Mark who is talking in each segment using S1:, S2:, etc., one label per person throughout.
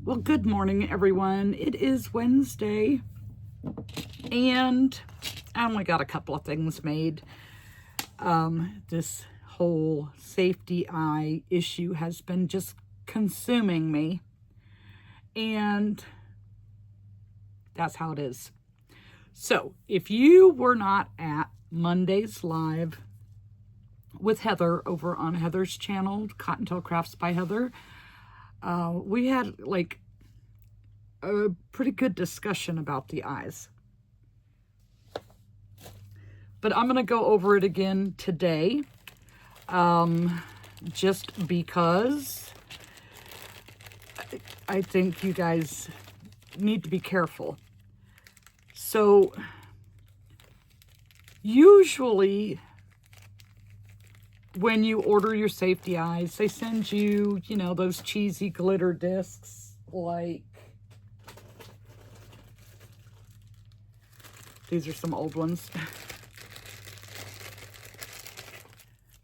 S1: Well, good morning, everyone. It is Wednesday, and I only got a couple of things made. This whole safety eye issue has been just consuming me, and that's how it is. So, if you were not at Monday's live with Heather over on Heather's channel, Cottontail Crafts by Heather, we had like a pretty good discussion about the eyes. But I'm going to go over it again today, just because I think you guys need to be careful. So, usually when you order your safety eyes, they send you, those cheesy glitter discs, like, these are some old ones.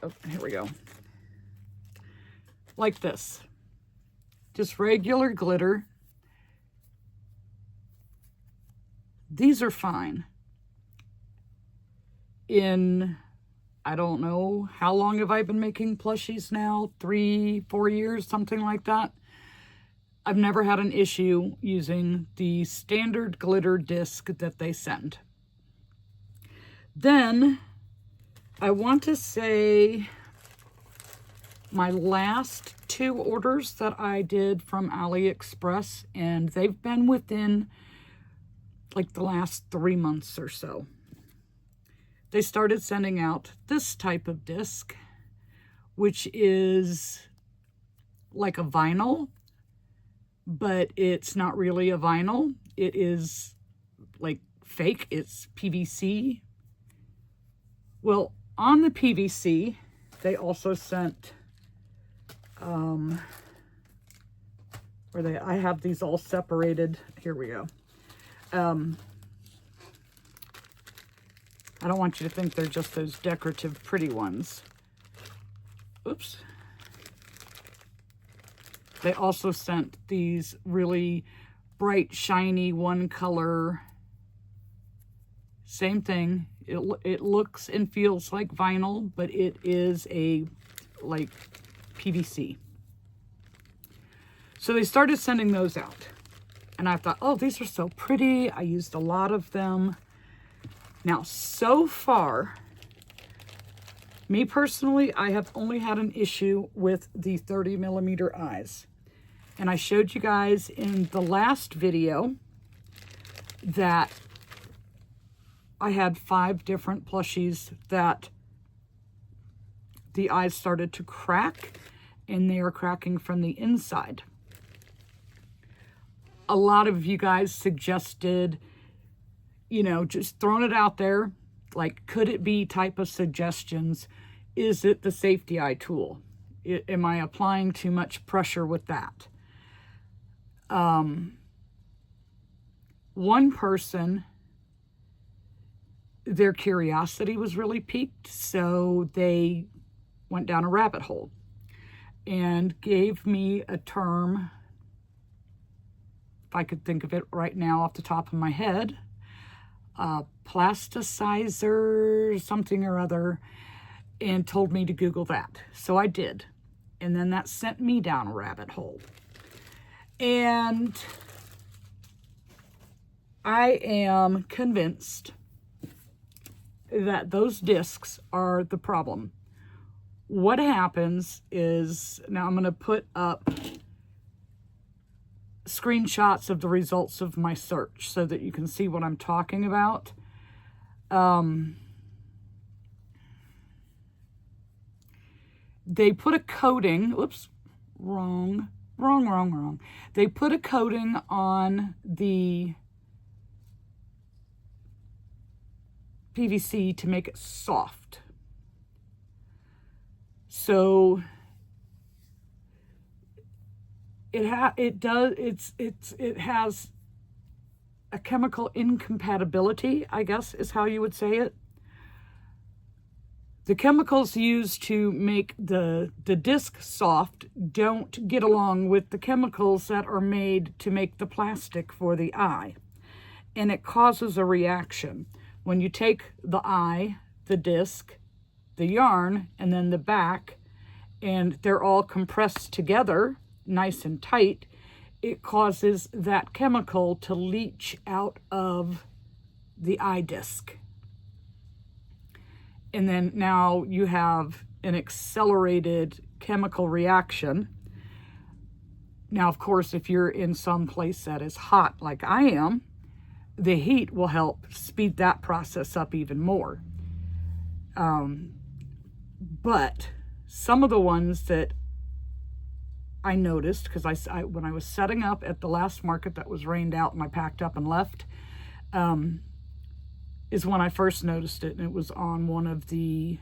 S1: Oh, here we go. Like this. Just regular glitter. These are fine. I don't know, how long have I been making plushies now? 3-4 years, something like that. I've never had an issue using the standard glitter disc that they send. Then, I want to say my last 2 orders that I did from AliExpress, and they've been within like the last 3 months or so. They started sending out this type of disc, which is like a vinyl, but it's not really a vinyl. It is like fake. It's PVC. Well, on the PVC, they also sent, I have these all separated. Here we go. I don't want you to think they're just those decorative pretty ones. Oops. They also sent these really bright, shiny, one color. Same thing. It looks and feels like vinyl, but it is like PVC. So they started sending those out. And I thought, oh, these are so pretty. I used a lot of them. Now, so far, me personally, I have only had an issue with the 30 millimeter eyes. And I showed you guys in the last video that I had 5 different plushies that the eyes started to crack, and they are cracking from the inside. A lot of you guys suggested, just throwing it out there, like, could it be type of suggestions? Is it the safety eye tool? Am I applying too much pressure with that? One person, their curiosity was really piqued, so they went down a rabbit hole and gave me a term, if I could think of it right now off the top of my head, plasticizer, something or other, and told me to Google that. So I did. And then that sent me down a rabbit hole. And I am convinced that those discs are the problem. What happens is, now I'm going to put up screenshots of the results of my search so that you can see what I'm talking about. They put a coating, oops, wrong. They put a coating on the PVC to make it soft. So it has a chemical incompatibility, I guess is how you would say it. The chemicals used to make the disc soft don't get along with the chemicals that are made to make the plastic for the eye. And it causes a reaction. When you take the eye, the disc, the yarn, and then the back, and they're all compressed together, nice and tight, it causes that chemical to leach out of the eye disc. And then now you have an accelerated chemical reaction. Now, of course, if you're in some place that is hot like I am, the heat will help speed that process up even more. But some of the ones that I noticed, because when I was setting up at the last market that was rained out and I packed up and left, is when I first noticed it, and it was on one of the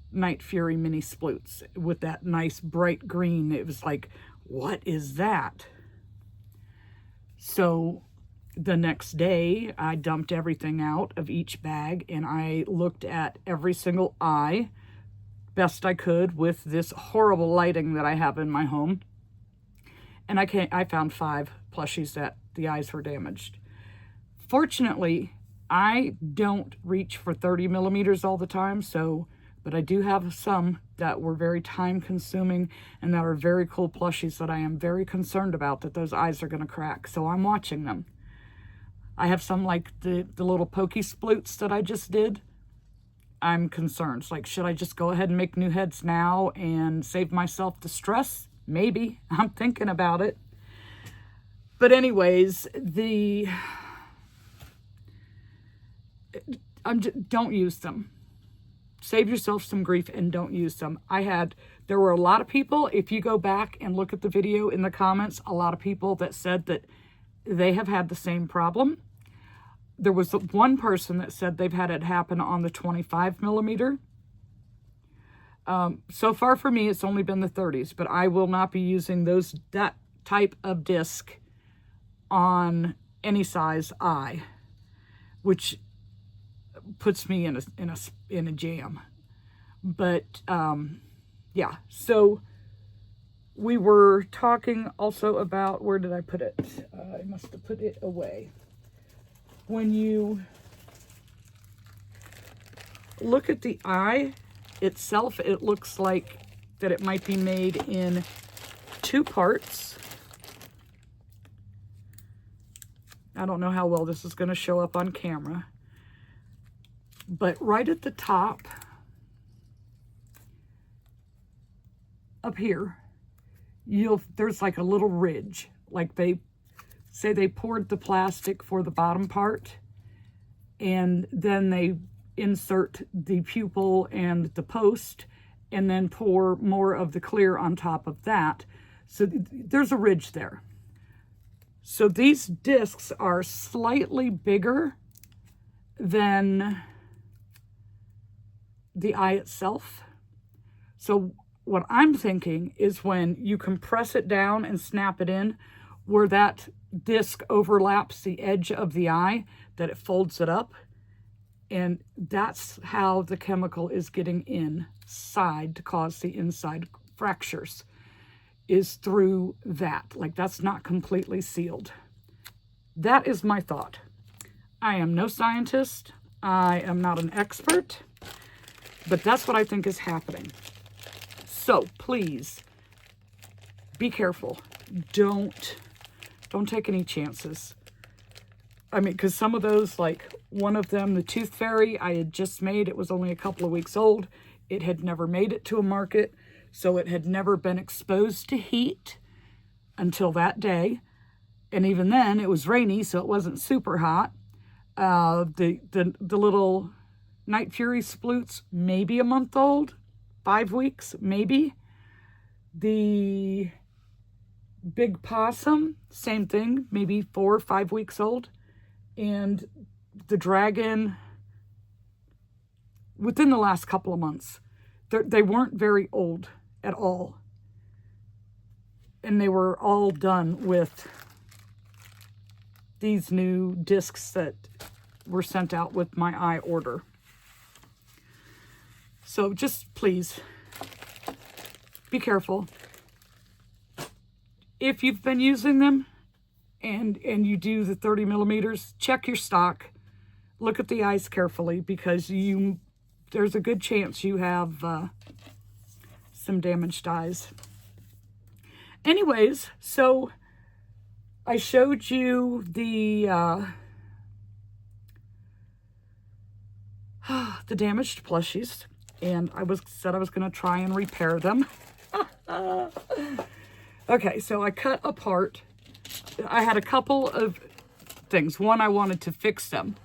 S1: Night Fury mini sploots with that nice bright green. It was like, what is that? So the next day, I dumped everything out of each bag, and I looked at every single eye best I could with this horrible lighting that I have in my home. And I found 5 plushies that the eyes were damaged. Fortunately, I don't reach for 30 millimeters all the time, but I do have some that were very time consuming and that are very cool plushies that I am very concerned about that those eyes are going to crack. So I'm watching them. I have some like the little pokey sploots that I just did. I'm concerned. It's like, should I just go ahead and make new heads now and save myself the stress? Maybe. I'm thinking about it. But anyways, don't use them. Save yourself some grief and don't use them. There were a lot of people, if you go back and look at the video in the comments, a lot of people that said that they have had the same problem. There was one person that said they've had it happen on the 25 millimeter. So far for me, it's only been the 30s, but I will not be using that type of disc on any size eye, which puts me in a jam. But yeah, so we were talking also about, where did I put it? I must have put it away. When you look at the eye itself, it looks like that it might be made in 2 parts. I don't know how well this is going to show up on camera. But right at the top, up here, there's like a little ridge. Like they poured the plastic for the bottom part, and then they insert the pupil and the post, and then pour more of the clear on top of that. So there's a ridge there. So these discs are slightly bigger than the eye itself. So what I'm thinking is when you compress it down and snap it in, where that disc overlaps the edge of the eye, that it folds it up, and that's how the chemical is getting inside to cause the inside fractures, is through that. Like, that's not completely sealed. That is my thought. I am no scientist. I am not an expert, but that's what I think is happening. So please be careful. Don't take any chances. I mean, because some of those, like one of them, the Tooth Fairy, I had just made. It was only a couple of weeks old. It had never made it to a market, so it had never been exposed to heat until that day. And even then, it was rainy, so it wasn't super hot. The little Night Fury sploots, maybe a month old, 5 weeks, maybe. The Big Possum, same thing, maybe 4 or 5 weeks old. And the Dragon, within the last couple of months. They weren't very old at all. And they were all done with these new discs that were sent out with my eye order. So just please be careful. If you've been using them and you do the 30 millimeters, check your stock. Look at the eyes carefully, because there's a good chance you have some damaged eyes. Anyways, so I showed you the damaged plushies, and I said I was going to try and repair them. Okay, so I cut apart. I had a couple of things. One, I wanted to fix them,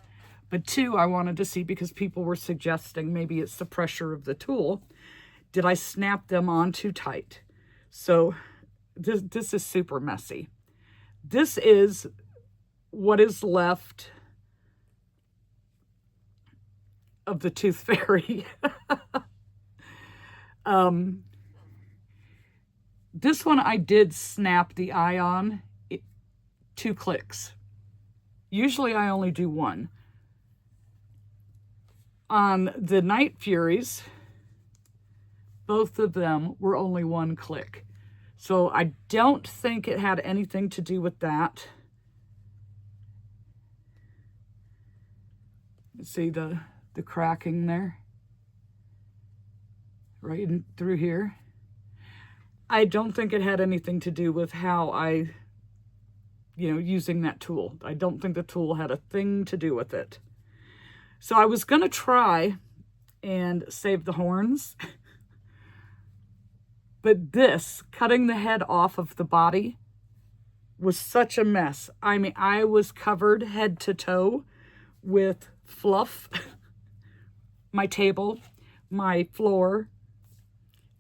S1: but two, I wanted to see, because people were suggesting maybe it's the pressure of the tool. Did I snap them on too tight? So this is super messy. This is what is left of the Tooth Fairy. This one I did snap the eye on 2 clicks. Usually I only do 1. On the Night Furies, both of them were only 1 click. So I don't think it had anything to do with that. See the cracking there? Right in through here. I don't think it had anything to do with how using that tool. I don't think the tool had a thing to do with it. So I was going to try and save the horns. But this, cutting the head off of the body, was such a mess. I mean, I was covered head to toe with fluff. My table, my floor.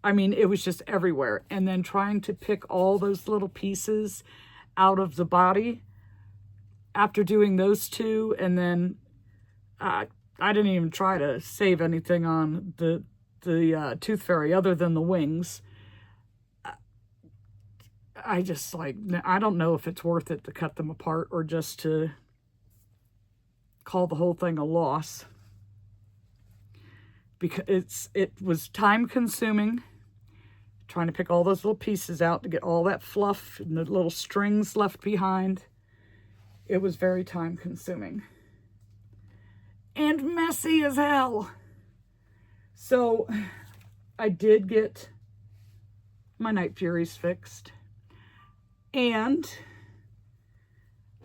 S1: I mean, it was just everywhere. And then trying to pick all those little pieces out of the body after doing those 2. And then I didn't even try to save anything on the Tooth Fairy other than the wings. I just I don't know if it's worth it to cut them apart or just to call the whole thing a loss. Because it was time consuming trying to pick all those little pieces out to get all that fluff and the little strings left behind. It was very time consuming and messy as hell. So I did get my Night Furies fixed, and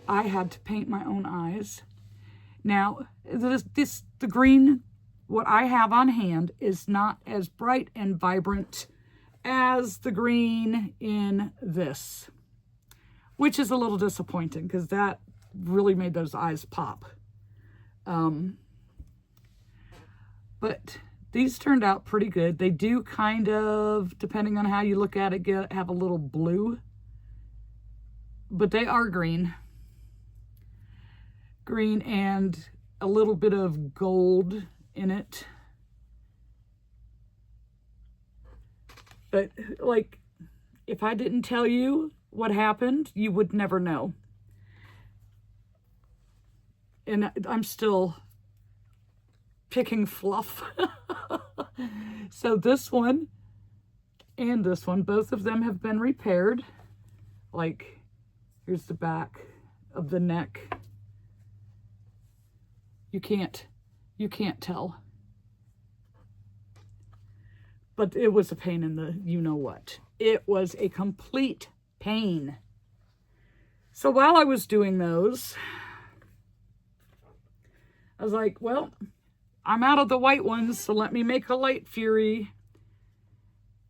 S1: I had to paint my own eyes. Now, the green, what I have on hand, is not as bright and vibrant as the green in this, which is a little disappointing because that really made those eyes pop. But these turned out pretty good. They do kind of, depending on how you look at it, have a little blue, but they are green. Green and a little bit of gold in it. But, if I didn't tell you what happened, you would never know. And I'm still picking fluff. So this one and this one, both of them have been repaired. Here's the back of the neck. You can't tell. But it was a pain in the you-know-what. It was a complete pain. So while I was doing those, I was like, well, I'm out of the white ones, so let me make a light fury.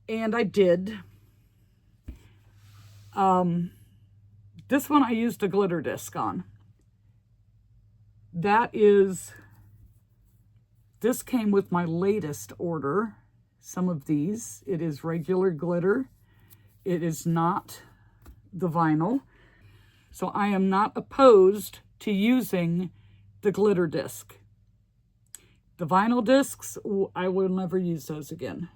S1: And I did. This one I used a glitter disc on. This came with my latest order. Some of these, it is regular glitter. It is not the vinyl. So I am not opposed to using the glitter disc. The vinyl discs, I will never use those again.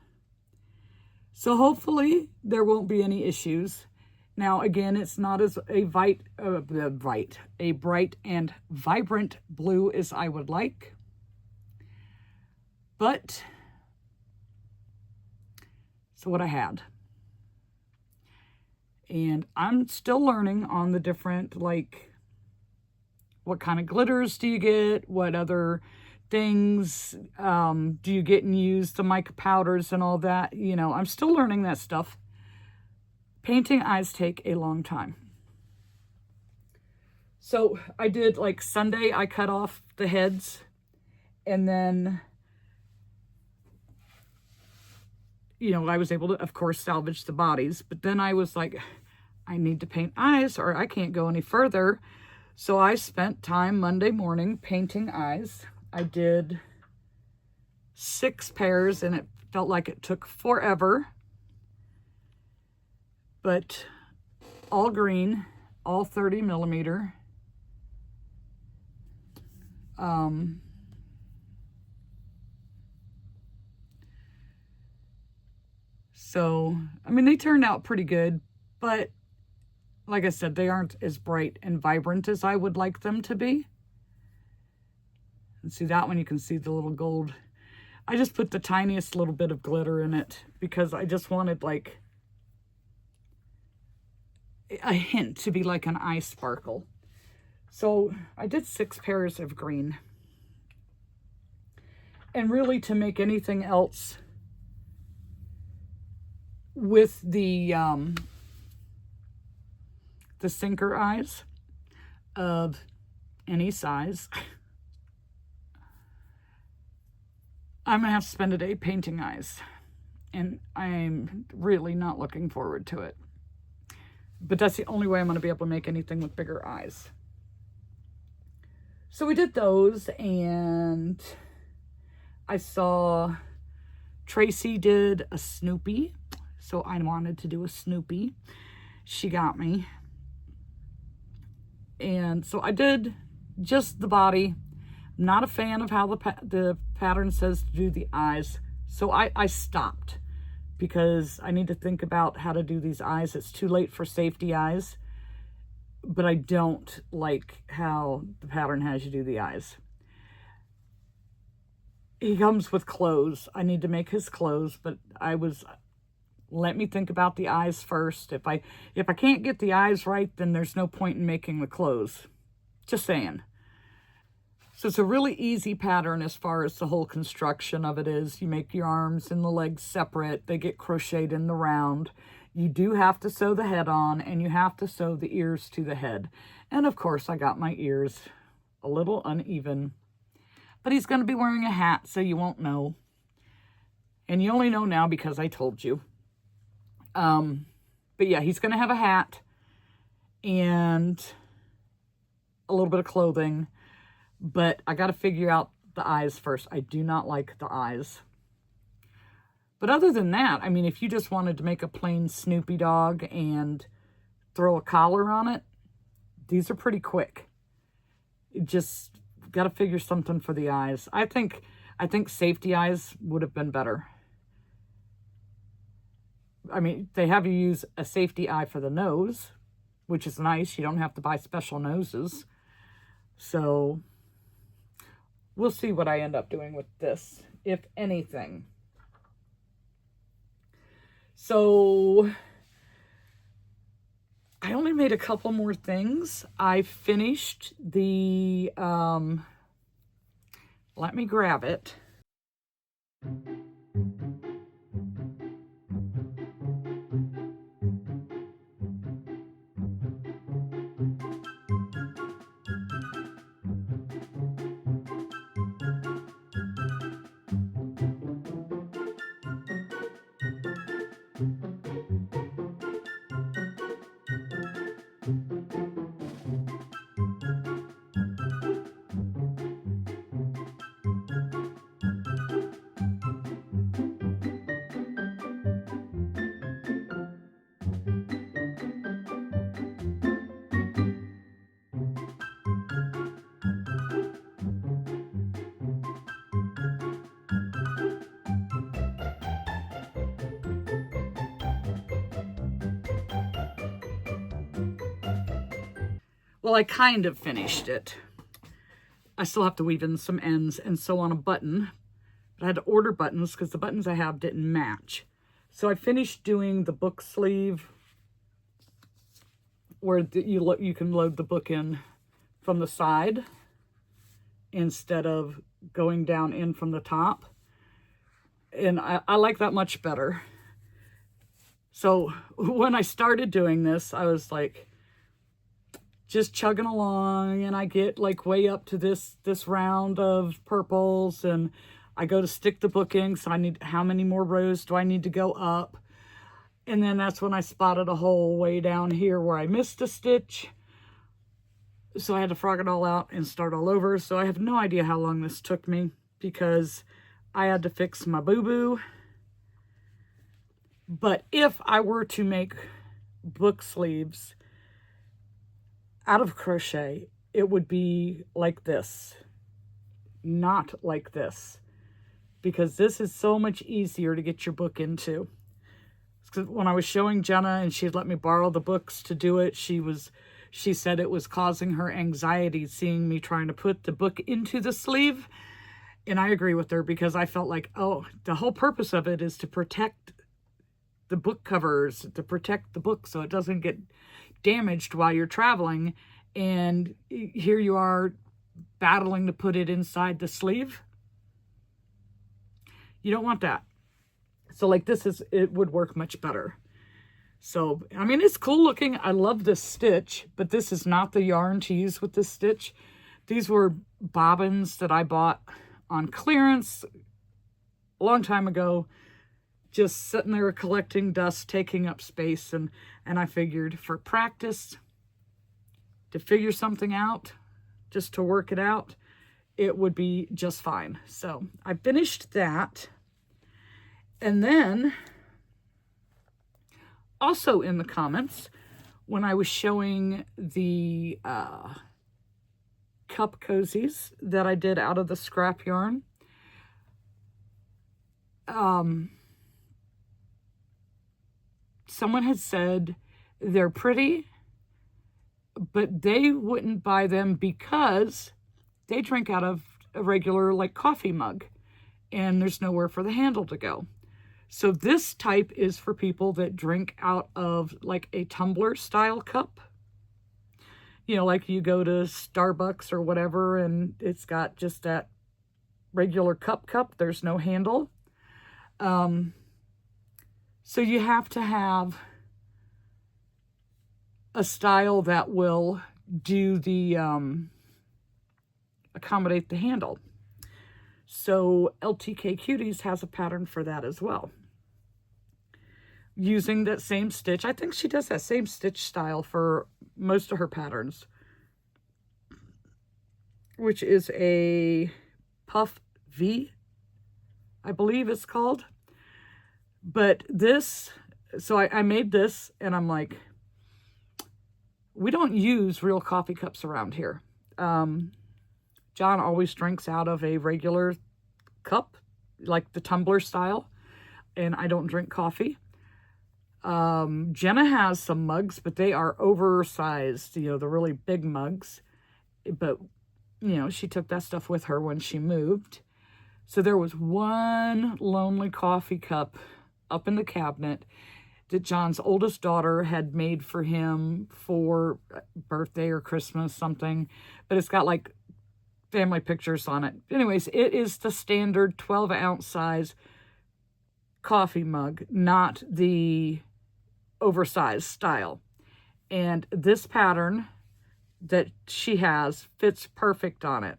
S1: So hopefully there won't be any issues. Now again, it's not as a bright and vibrant blue as I would like. But So what I had. And I'm still learning on the different, like, what kind of glitters do you get? What other things do you get and use? The mica powders and all that. You know, I'm still learning that stuff. Painting eyes take a long time. So I did, like, Sunday, I cut off the heads. And then, you know, I was able to, of course, salvage the bodies. But then I was like, I need to paint eyes or I can't go any further. So I spent time Monday morning painting eyes. I did 6 pairs and it felt like it took forever. But all green, all 30 millimeter. So, I mean, they turned out pretty good, but like I said, they aren't as bright and vibrant as I would like them to be. And see that one, you can see the little gold. I just put the tiniest little bit of glitter in it because I just wanted like a hint to be like an eye sparkle. So I did 6 pairs of green. And really to make anything else with the sinker eyes of any size, I'm gonna have to spend a day painting eyes, and I'm really not looking forward to it. But that's the only way I'm gonna be able to make anything with bigger eyes. So we did those, and I saw Tracy did a Snoopy, so I wanted to do a Snoopy. She got me. And so I did just the body. Not a fan of how the pattern says to do the eyes. So I stopped because I need to think about how to do these eyes. It's too late for safety eyes. But I don't like how the pattern has you do the eyes. He comes with clothes. I need to make his clothes, but let me think about the eyes first. If I can't get the eyes right, then there's no point in making the clothes. Just saying. So it's a really easy pattern as far as the whole construction of it is. You make your arms and the legs separate. They get crocheted in the round. You do have to sew the head on, and you have to sew the ears to the head. And of course, I got my ears a little uneven. But he's going to be wearing a hat, so you won't know. And you only know now because I told you. But yeah, he's going to have a hat and a little bit of clothing. But I got to figure out the eyes first. I do not like the eyes. But other than that, I mean, if you just wanted to make a plain Snoopy dog and throw a collar on it, these are pretty quick. You just got to figure something for the eyes. I think safety eyes would have been better. I mean, they have you use a safety eye for the nose, which is nice. You don't have to buy special noses. So we'll see what I end up doing with this, if anything. So I only made a couple more things. I finished the, let me grab it. Well, I kind of finished it. I still have to weave in some ends and sew on a button. But I had to order buttons because the buttons I have didn't match. So I finished doing the book sleeve where you can load the book in from the side instead of going down in from the top. And I like that much better. So when I started doing this, I was like just chugging along, and I get like way up to this round of purples, and I go to stick the book in. So I need, how many more rows do I need to go up? And then that's when I spotted a hole way down here where I missed a stitch. So I had to frog it all out and start all over. So I have no idea how long this took me because I had to fix my boo-boo. But if I were to make book sleeves out of crochet, it would be like this, not like this, because this is so much easier to get your book into. When I was showing Jenna and she'd let me borrow the books to do it, she said it was causing her anxiety seeing me trying to put the book into the sleeve. And I agree with her, because I felt like, oh, the whole purpose of it is to protect the book covers, to protect the book so it doesn't get damaged while you're traveling. And here you are battling to put it inside the sleeve. You don't want that. So like this it would work much better. So, I mean, it's cool looking. I love this stitch, but this is not the yarn to use with this stitch. These were bobbins that I bought on clearance a long time ago, just sitting there collecting dust, taking up space. And I figured for practice, to figure something out, just to work it out, it would be just fine. So I finished that. And then also in the comments, when I was showing the cup cozies that I did out of the scrap yarn, someone had said they're pretty, but they wouldn't buy them because they drink out of a regular like coffee mug and there's nowhere for the handle to go. So this type is for people that drink out of like a tumbler style cup. You know, like you go to Starbucks or whatever and it's got just that regular cup. There's no handle. So you have to have a style that will do the, accommodate the handle. So LTK Cuties has a pattern for that as well. Using that same stitch. I think she does that same stitch style for most of her patterns, which is a Puff V, I believe it's called. But this, so I made this and I'm like, we don't use real coffee cups around here. John always drinks out of a regular cup, like the tumbler style, and I don't drink coffee. Jenna has some mugs, but they are oversized, you know, the really big mugs. But, you know, she took that stuff with her when she moved. So there was one lonely coffee cup up in the cabinet that John's oldest daughter had made for him for birthday or Christmas, something. But it's got like family pictures on it. Anyways, it is the standard 12-ounce size coffee mug, not the oversized style. And this pattern that she has fits perfect on it.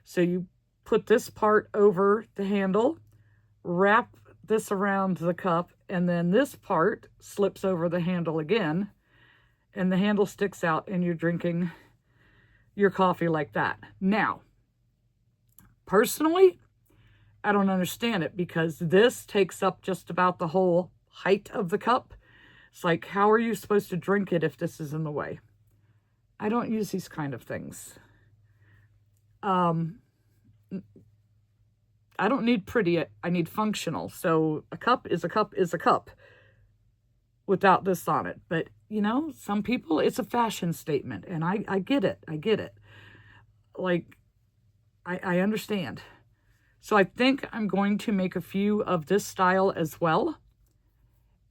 S1: So you put this part over the handle, wrap this around the cup, and then this part slips over the handle again, and the handle sticks out, and you're drinking your coffee like that. Now, personally, I don't understand it, because this takes up just about the whole height of the cup. It's like, how are you supposed to drink it if this is in the way? I don't use these kind of things. I don't need pretty, I need functional. So a cup is a cup is a cup without this on it. But, you know, some people, it's a fashion statement, and I get it. I get it. Like, I understand. So I think I'm going to make a few of this style as well.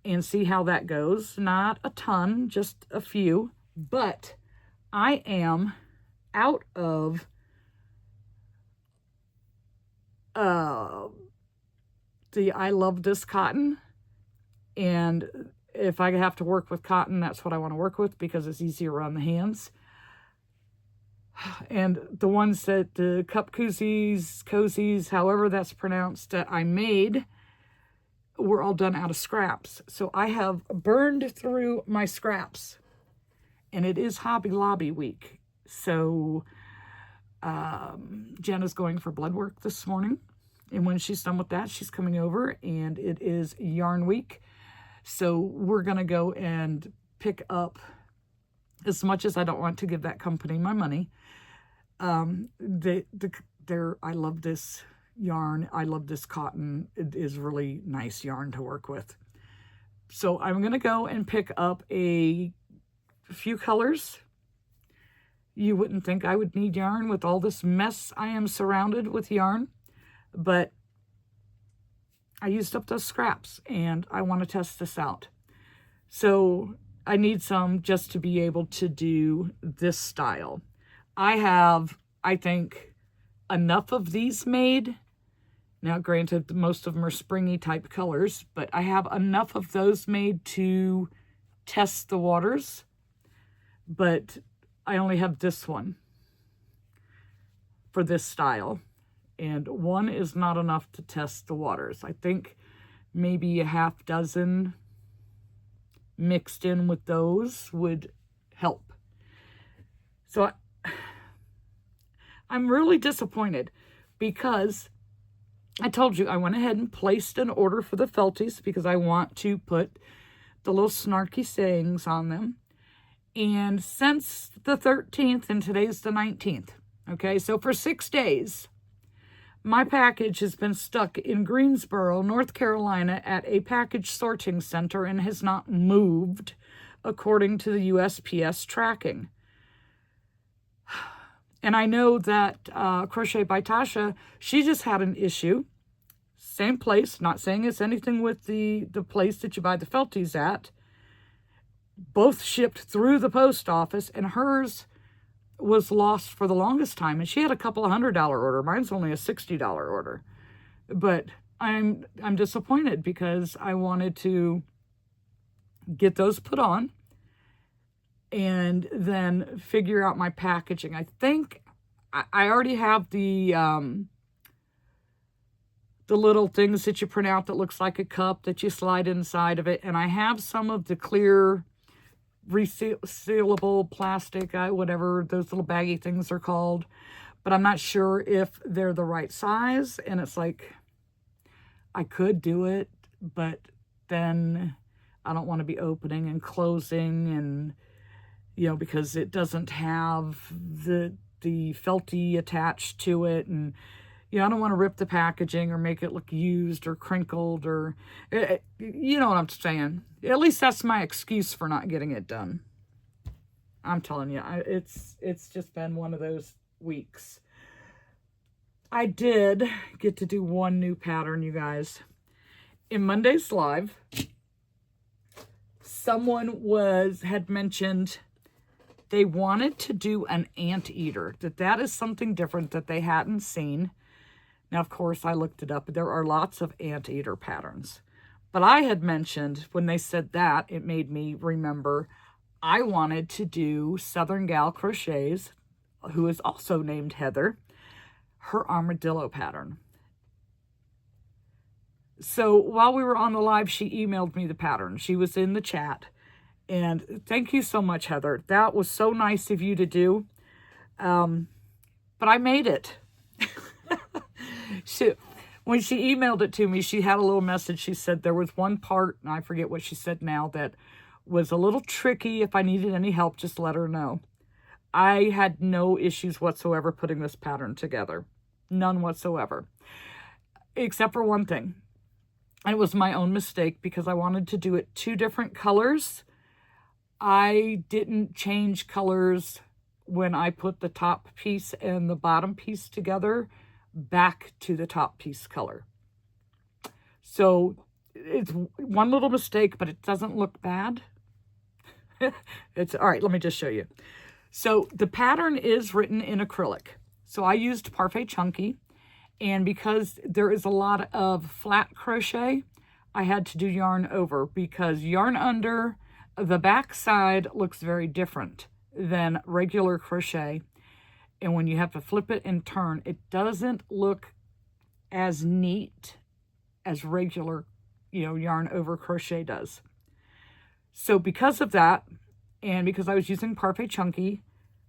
S1: and see how that goes. Not a ton, just a few, but I am out of the I Love This cotton, and if I have to work with cotton, that's what I want to work with because it's easier on the hands. And the ones that the cup cozies, however that's pronounced, that I made were all done out of scraps. So I have burned through my scraps, and it is Hobby Lobby week. So Jenna's going for blood work this morning. And when she's done with that, she's coming over, and it is yarn week. So we're going to go and pick up, as much as I don't want to give that company my money, I love this yarn. I love this cotton. It is really nice yarn to work with. So I'm going to go and pick up a few colors. You wouldn't think I would need yarn with all this mess I am surrounded with yarn, but I used up those scraps and I want to test this out. So I need some just to be able to do this style. I have, I think, enough of these made. Now, granted, most of them are springy type colors, but I have enough of those made to test the waters. But I only have this one for this style. And one is not enough to test the waters. I think maybe a half dozen mixed in with those would help. So I'm really disappointed because I told you I went ahead and placed an order for the felties because I want to put the little snarky sayings on them. And since the 13th, and today's the 19th, okay, so for 6 days, my package has been stuck in Greensboro, North Carolina at a package sorting center and has not moved according to the USPS tracking. And I know that Crochet by Tasha, she just had an issue. Same place, not saying it's anything with the place that you buy the felties at. Both shipped through the post office, and hers was lost for the longest time. And she had a couple of $100 order. Mine's only a $60 order. But I'm disappointed because I wanted to get those put on and then figure out my packaging. I think I already have the little things that you print out that looks like a cup that you slide inside of it. And I have some of the clear resealable plastic, whatever those little baggy things are called. But I'm not sure if they're the right size. And it's like, I could do it, but then I don't want to be opening and closing and, because it doesn't have the felty attached to it. And, I don't want to rip the packaging or make it look used or crinkled or, you know what I'm saying. At least that's my excuse for not getting it done. I'm telling you, it's just been one of those weeks. I did get to do one new pattern, you guys. In Monday's live, someone had mentioned they wanted to do an anteater, that is something different that they hadn't seen. Now, of course, I looked it up. There are lots of anteater patterns. But I had mentioned, when they said that, it made me remember I wanted to do Southern Gal Crochets, who is also named Heather, her Armadillo pattern. So while we were on the live, she emailed me the pattern. She was in the chat. And thank you so much, Heather. That was so nice of you to do. But I made it. When she emailed it to me, she had a little message. She said there was one part, and I forget what she said now, that was a little tricky. If I needed any help, just let her know. I had no issues whatsoever putting this pattern together. None whatsoever. Except for one thing. And it was my own mistake because I wanted to do it 2 different colors. I didn't change colors when I put the top piece and the bottom piece together back to the top piece color. So it's one little mistake, but it doesn't look bad. It's all right. Let me just show you. So the pattern is written in acrylic. So I used Parfait Chunky, and because there is a lot of flat crochet, I had to do yarn over, because yarn under the back side looks very different than regular crochet. And when you have to flip it and turn, it doesn't look as neat as regular, yarn over crochet does. So because of that, and because I was using Parfait Chunky,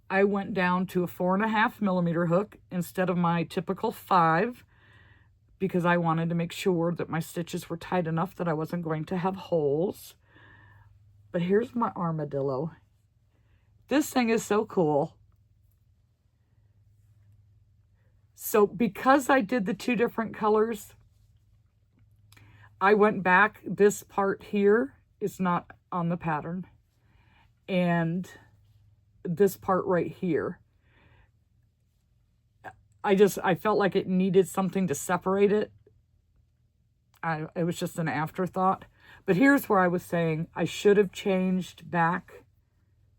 S1: I went down to a 4.5 millimeter hook instead of my typical 5, because I wanted to make sure that my stitches were tight enough that I wasn't going to have holes. But here's my armadillo. This thing is so cool. So because I did the 2 different colors, I went back. This part here is not on the pattern. And this part right here, I felt like it needed something to separate it. It was just an afterthought. But here's where I was saying I should have changed back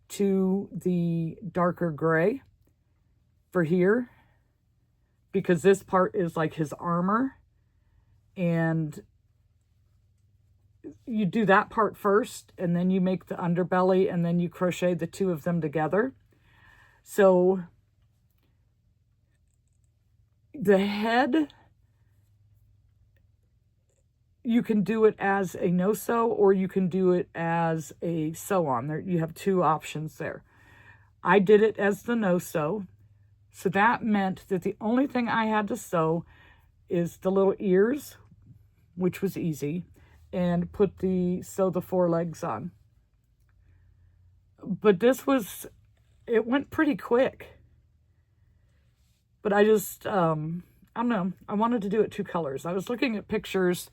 S1: to the darker gray for here, because this part is like his armor, and you do that part first, and then you make the underbelly, and then you crochet the 2 of them together. So the head, you can do it as a no-sew, or you can do it as a sew-on. There, you have 2 options there. I did it as the no-sew, so that meant that the only thing I had to sew is the little ears, which was easy, and sew the 4 legs on. But it went pretty quick. But I just, I don't know, I wanted to do it 2 colors. I was looking at pictures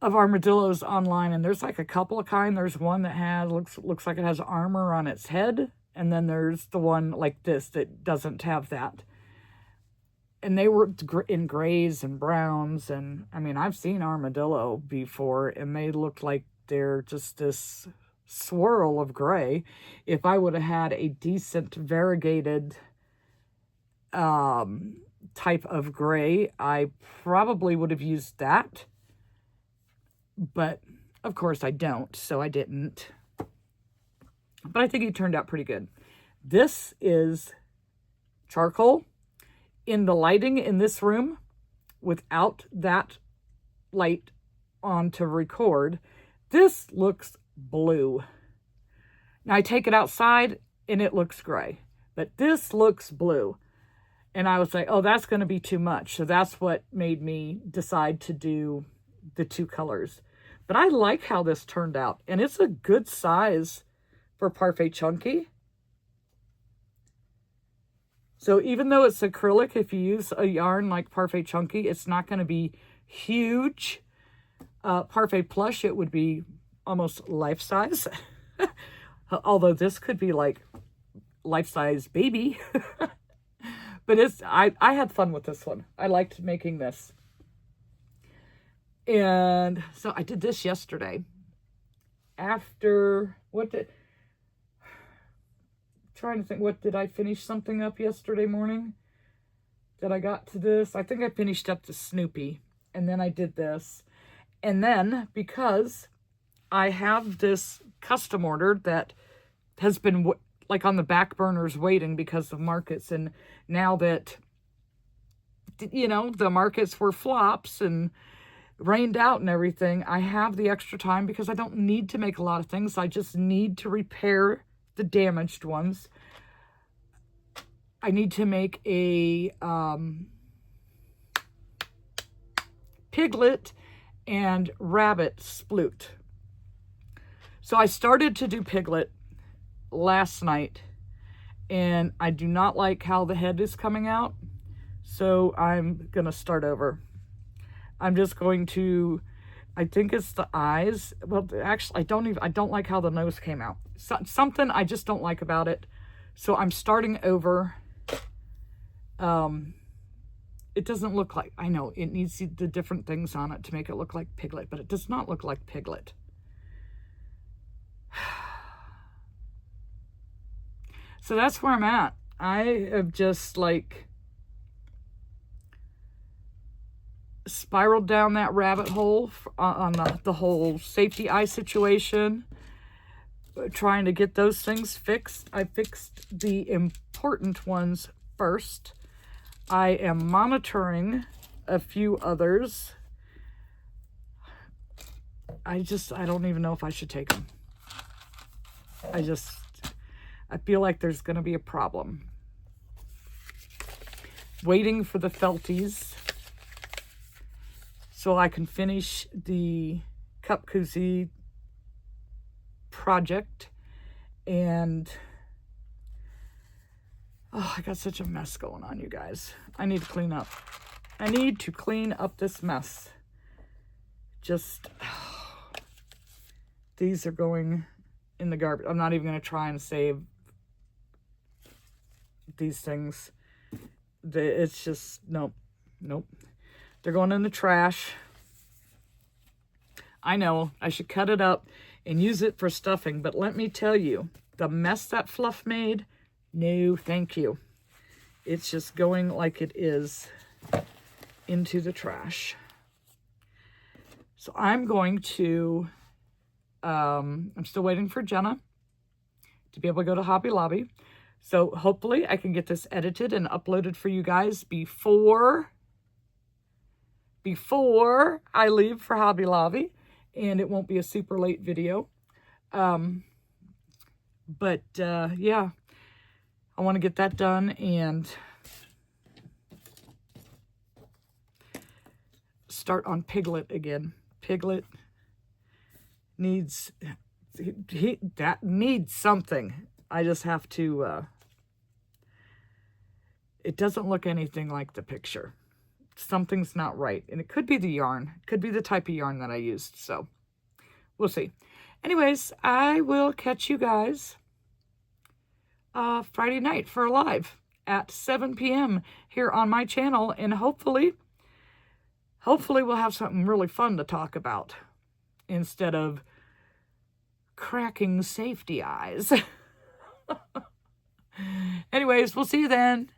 S1: of armadillos online, and there's like a couple of kinds. There's one that looks like it has armor on its head, and then there's the one like this that doesn't have that. And they were in grays and browns, and I mean, I've seen armadillo before, and they look like they're just this swirl of gray. If I would have had a decent variegated type of gray, I probably would have used that. But of course I don't, so I didn't. But I think it turned out pretty good. This is charcoal. In the lighting in this room, without that light on to record, this looks blue. Now I take it outside and it looks gray, but this looks blue. And I was like, oh, that's going to be too much. So that's what made me decide to do the 2 colors. But I like how this turned out, and it's a good size for Parfait Chunky. So even though it's acrylic, if you use a yarn like Parfait Chunky, it's not going to be huge. Parfait Plush, it would be almost life-size. Although this could be like life-size baby. But I had fun with this one. I liked making this. And so I did this yesterday. After, trying to think, what did I finish something up yesterday morning that I got to this? I think I finished up to Snoopy, and then I did this. And then, because I have this custom order that has been like on the back burners waiting because of markets, and now that, the markets were flops and rained out and everything, I have the extra time because I don't need to make a lot of things. I just need to repair the damaged ones. I need to make a piglet and rabbit sploot. So I started to do piglet last night, and I do not like how the head is coming out, so I'm gonna start over. I'm just going to, I think it's the eyes. Well, actually, I don't like how the nose came out. Something I just don't like about it. So I'm starting over. it doesn't look like, I know it needs the different things on it to make it look like Piglet, but it does not look like Piglet. So that's where I'm at. I have just like spiraled down that rabbit hole on the whole safety eye situation, trying to get those things fixed. I fixed the important ones first. I am monitoring a few others. I don't even know if I should take them. I feel like there's going to be a problem. Waiting for the felties so I can finish the cup koozie project. And oh, I got such a mess going on, you guys. I need to clean up. I need to clean up this mess. These are going in the garbage. I'm not even going to try and save these things. It's just, nope. They're going in the trash. I know I should cut it up and use it for stuffing, but let me tell you, the mess that Fluff made, no thank you. It's just going like it is into the trash. So I'm going to, I'm still waiting for Jenna to be able to go to Hobby Lobby. So hopefully I can get this edited and uploaded for you guys before I leave for Hobby Lobby, and it won't be a super late video. Yeah, I want to get that done and start on Piglet again. Piglet needs, that needs something. I just have to, it doesn't look anything like the picture. Something's not right. And it could be the yarn. It could be the type of yarn that I used. So we'll see. Anyways, I will catch you guys Friday night for a live at 7 p.m. here on my channel. And hopefully we'll have something really fun to talk about instead of cracking safety eyes. Anyways, we'll see you then.